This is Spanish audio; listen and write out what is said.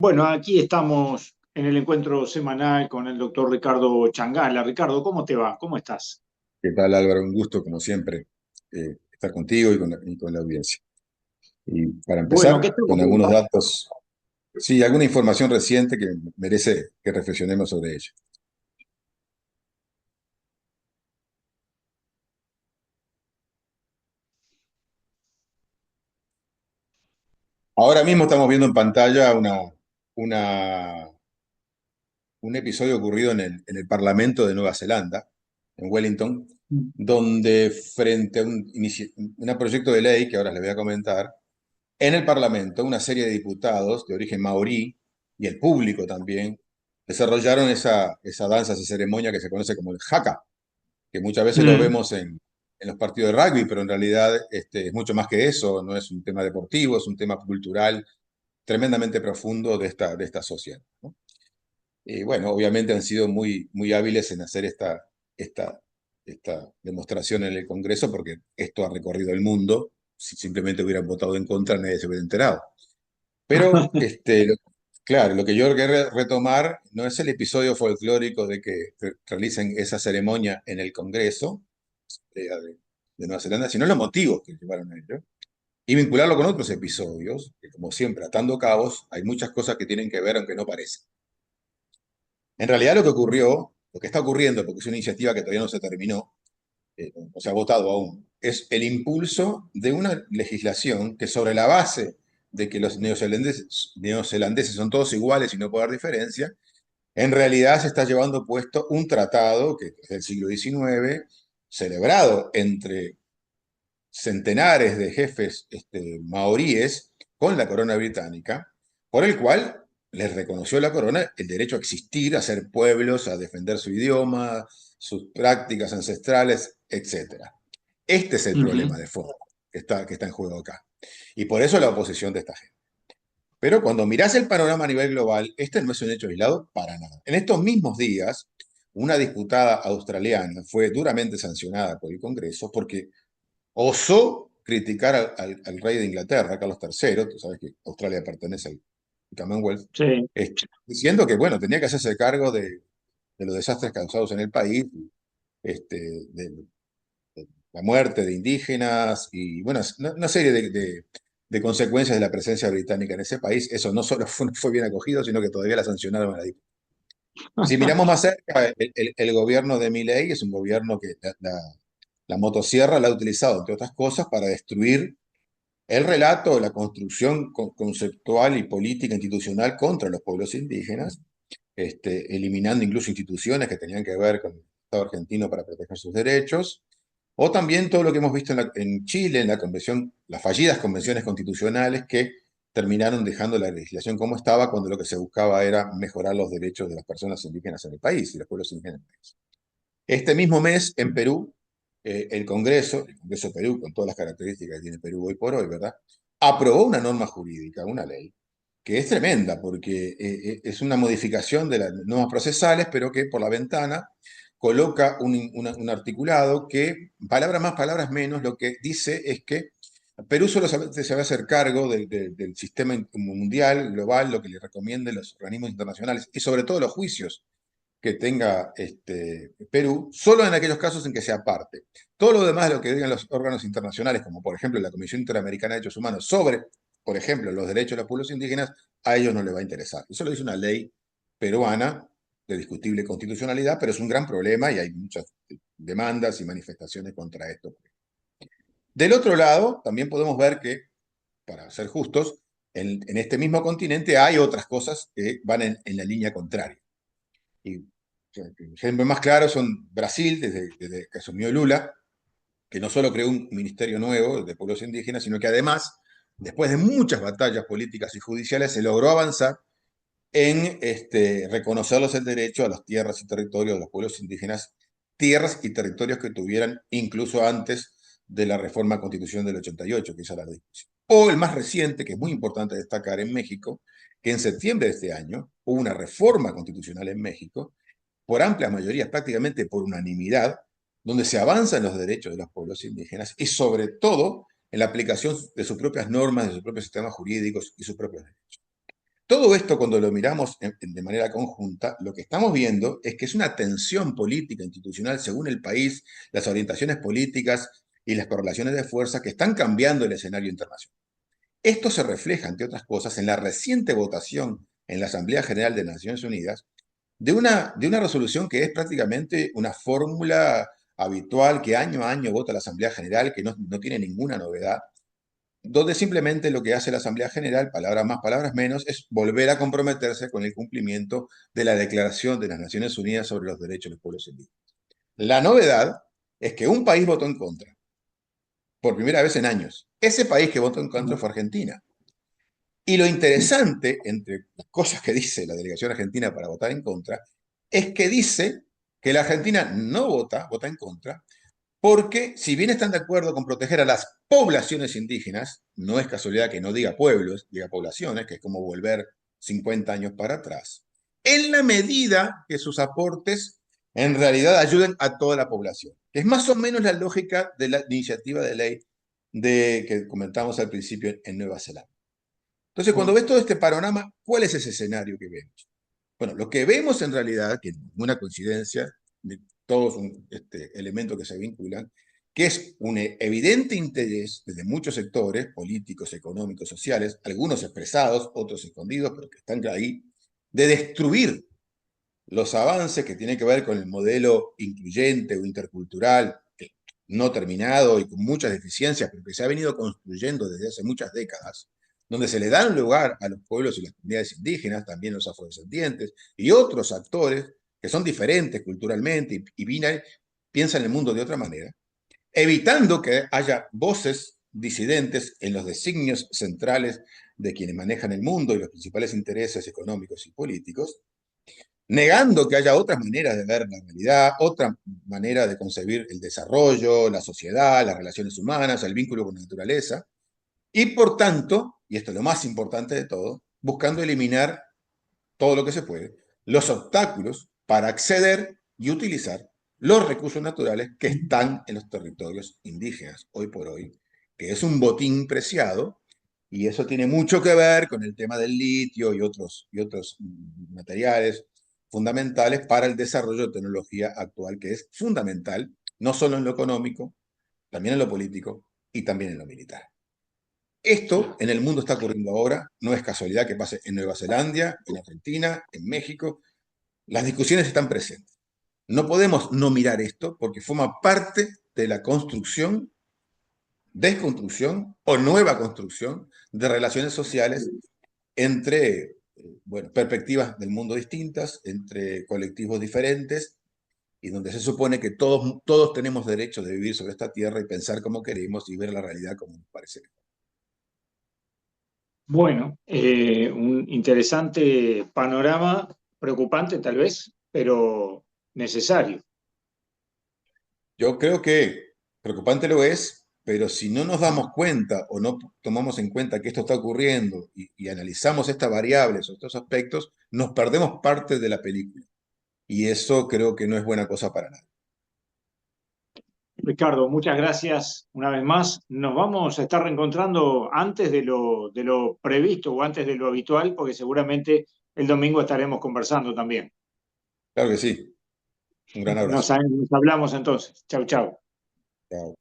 Bueno, aquí estamos en el encuentro semanal con el doctor Ricardo Changala. Ricardo, ¿cómo te va? ¿Cómo estás? ¿Qué tal, Álvaro? Un gusto, como siempre, estar contigo y con la audiencia. Y para Bueno, ¿qué empezar, estamos con viendo? algunos datos, sí, alguna información reciente que merece que reflexionemos sobre ella. Ahora mismo estamos viendo en pantalla una, un episodio ocurrido en el Parlamento de Nueva Zelanda, en Wellington, donde frente a un proyecto de ley que ahora les voy a comentar, en el Parlamento, una serie de diputados de origen maorí y el público también desarrollaron esa danza, esa ceremonia que se conoce como el haka, que muchas veces lo Mm. vemos en los partidos de rugby, pero en realidad es mucho más que eso, no es un tema deportivo, es un tema cultural tremendamente profundo de esta sociedad, ¿no? Y bueno, obviamente han sido muy hábiles en hacer esta, esta demostración en el Congreso porque esto ha recorrido el mundo. Si simplemente hubieran votado en contra, nadie se hubiera enterado. Pero, claro, lo que yo quería retomar no es el episodio folclórico de que realicen esa ceremonia en el Congreso de Nueva Zelanda, sino los motivos que llevaron a ello. Y vincularlo con otros episodios, que como siempre, atando cabos, hay muchas cosas que tienen que ver aunque no parecen. En realidad lo que ocurrió, lo que está ocurriendo, porque es una iniciativa que todavía no se terminó, no se ha votado aún, es el impulso de una legislación que sobre la base de que los neozelandeses son todos iguales y no puede haber diferencia, en realidad se está llevando puesto un tratado que es del siglo XIX, celebrado entre centenares de jefes maoríes con la corona británica, por el cual les reconoció la corona el derecho a existir, a ser pueblos, a defender su idioma, sus prácticas ancestrales, etc. Este es el Ujú. problema de fondo que está en juego acá. Y por eso la oposición de esta gente. Pero cuando mirás el panorama a nivel global, este no es un hecho aislado para nada. En estos mismos días, una diputada australiana fue duramente sancionada por el Congreso porque osó criticar al rey de Inglaterra, Carlos III, tú sabes que Australia pertenece al Commonwealth, Sí. diciendo que, bueno, tenía que hacerse cargo de los desastres causados en el país, este, de la muerte de indígenas y, bueno, una serie de consecuencias de la presencia británica en ese país. Eso no solo no fue bien acogido, sino que todavía la sancionaron a la diputada. Si miramos más cerca, el gobierno de Milei es un gobierno que la motosierra la ha utilizado, entre otras cosas, para destruir el relato, la construcción conceptual y política institucional contra los pueblos indígenas, eliminando incluso instituciones que tenían que ver con el Estado argentino para proteger sus derechos, o también todo lo que hemos visto en Chile, en la convención, las fallidas convenciones constitucionales que terminaron dejando la legislación como estaba cuando lo que se buscaba era mejorar los derechos de las personas indígenas en el país y los pueblos indígenas en el país. Este mismo mes, en Perú, el Congreso de Perú, con todas las características que tiene Perú hoy por hoy, ¿verdad? Aprobó una norma jurídica, una ley, que es tremenda porque es una modificación de las normas procesales, pero que por la ventana coloca un articulado que, palabras más, palabras menos, lo que dice es que Perú solo se va a hacer cargo del sistema mundial, global, lo que le recomienden los organismos internacionales y sobre todo los juicios que tenga Perú, solo en aquellos casos en que sea parte. Todo lo demás de lo que digan los órganos internacionales, como por ejemplo la Comisión Interamericana de Derechos Humanos, sobre, por ejemplo, los derechos de los pueblos indígenas, a ellos no les va a interesar. Eso lo dice una ley peruana de discutible constitucionalidad, pero es un gran problema y hay muchas demandas y manifestaciones contra esto. Del otro lado, también podemos ver que, para ser justos, en este mismo continente hay otras cosas que van en la línea contraria. Y ejemplos más claros son Brasil, desde que asumió Lula, que no solo creó un ministerio nuevo de pueblos indígenas, sino que además, después de muchas batallas políticas y judiciales, se logró avanzar en reconocerlos el derecho a las tierras y territorios de los pueblos indígenas, tierras y territorios que tuvieran incluso antes de la reforma constitucional del 88, que hizo la discusión. O el más reciente, que es muy importante destacar en México, que en septiembre de este año hubo una reforma constitucional en México por amplias mayorías, prácticamente por unanimidad, donde se avanza en los derechos de los pueblos indígenas y sobre todo en la aplicación de sus propias normas, de sus propios sistemas jurídicos y sus propios derechos. todo esto cuando lo miramos de manera conjunta, lo que estamos viendo es que es una tensión política institucional según el país, las orientaciones políticas y las correlaciones de fuerza que están cambiando el escenario internacional. Esto se refleja, entre otras cosas, en la reciente votación en la Asamblea General de Naciones Unidas de una resolución que es prácticamente una fórmula habitual que año a año vota la Asamblea General, que no tiene ninguna novedad, donde simplemente lo que hace la Asamblea General, palabras más, palabras menos, es volver a comprometerse con el cumplimiento de la Declaración de las Naciones Unidas sobre los Derechos de los Pueblos Indígenas. La novedad es que un país votó en contra, por primera vez en años. Ese país que votó en contra fue Argentina. Y lo interesante, entre las cosas que dice la delegación argentina para votar en contra, es que dice que la Argentina no vota en contra, porque si bien están de acuerdo con proteger a las poblaciones indígenas, no es casualidad que no diga pueblos, diga poblaciones, que es como volver 50 años para atrás, en la medida que sus aportes en realidad ayuden a toda la población. Es más o menos la lógica de la iniciativa de ley que comentamos al principio en Nueva Zelanda. Entonces, cuando ves todo este panorama, ¿cuál es ese escenario que vemos? Bueno, lo que vemos en realidad, que no es una coincidencia, de todos elementos que se vinculan, que es un evidente interés desde muchos sectores, políticos, económicos, sociales, algunos expresados, otros escondidos, pero que están ahí, de destruir los avances que tienen que ver con el modelo incluyente o intercultural, no terminado y con muchas deficiencias, pero que se ha venido construyendo desde hace muchas décadas, donde se le da lugar a los pueblos y las comunidades indígenas, también los afrodescendientes, y otros actores que son diferentes culturalmente y piensan el mundo de otra manera, evitando que haya voces disidentes en los designios centrales de quienes manejan el mundo y los principales intereses económicos y políticos, negando que haya otras maneras de ver la realidad, otra manera de concebir el desarrollo, la sociedad, las relaciones humanas, el vínculo con la naturaleza, y por tanto, y esto es lo más importante de todo, buscando eliminar todo lo que se puede, los obstáculos para acceder y utilizar los recursos naturales que están en los territorios indígenas hoy por hoy, que es un botín preciado, y eso tiene mucho que ver con el tema del litio y otros materiales fundamentales para el desarrollo de tecnología actual, que es fundamental, no solo en lo económico, también en lo político y también en lo militar. Esto en el mundo está ocurriendo ahora, no es casualidad que pase en Nueva Zelanda, en Argentina, en México. Las discusiones están presentes. No podemos no mirar esto porque forma parte de la construcción, desconstrucción o nueva construcción de relaciones sociales entre perspectivas del mundo distintas, entre colectivos diferentes, y donde se supone que todos tenemos derecho de vivir sobre esta tierra y pensar como queremos y ver la realidad como nos parece. Bueno, un interesante panorama, preocupante tal vez, pero necesario. Yo creo que preocupante lo es, pero si no nos damos cuenta o no tomamos en cuenta que esto está ocurriendo y analizamos estas variables o estos aspectos, nos perdemos parte de la película. Y eso creo que no es buena cosa para nadie. Ricardo, muchas gracias una vez más. Nos vamos a estar reencontrando antes de lo previsto o antes de lo habitual, porque seguramente el domingo estaremos conversando también. Claro que sí. Un gran abrazo. Nos hablamos entonces. Chau, chau. Chao.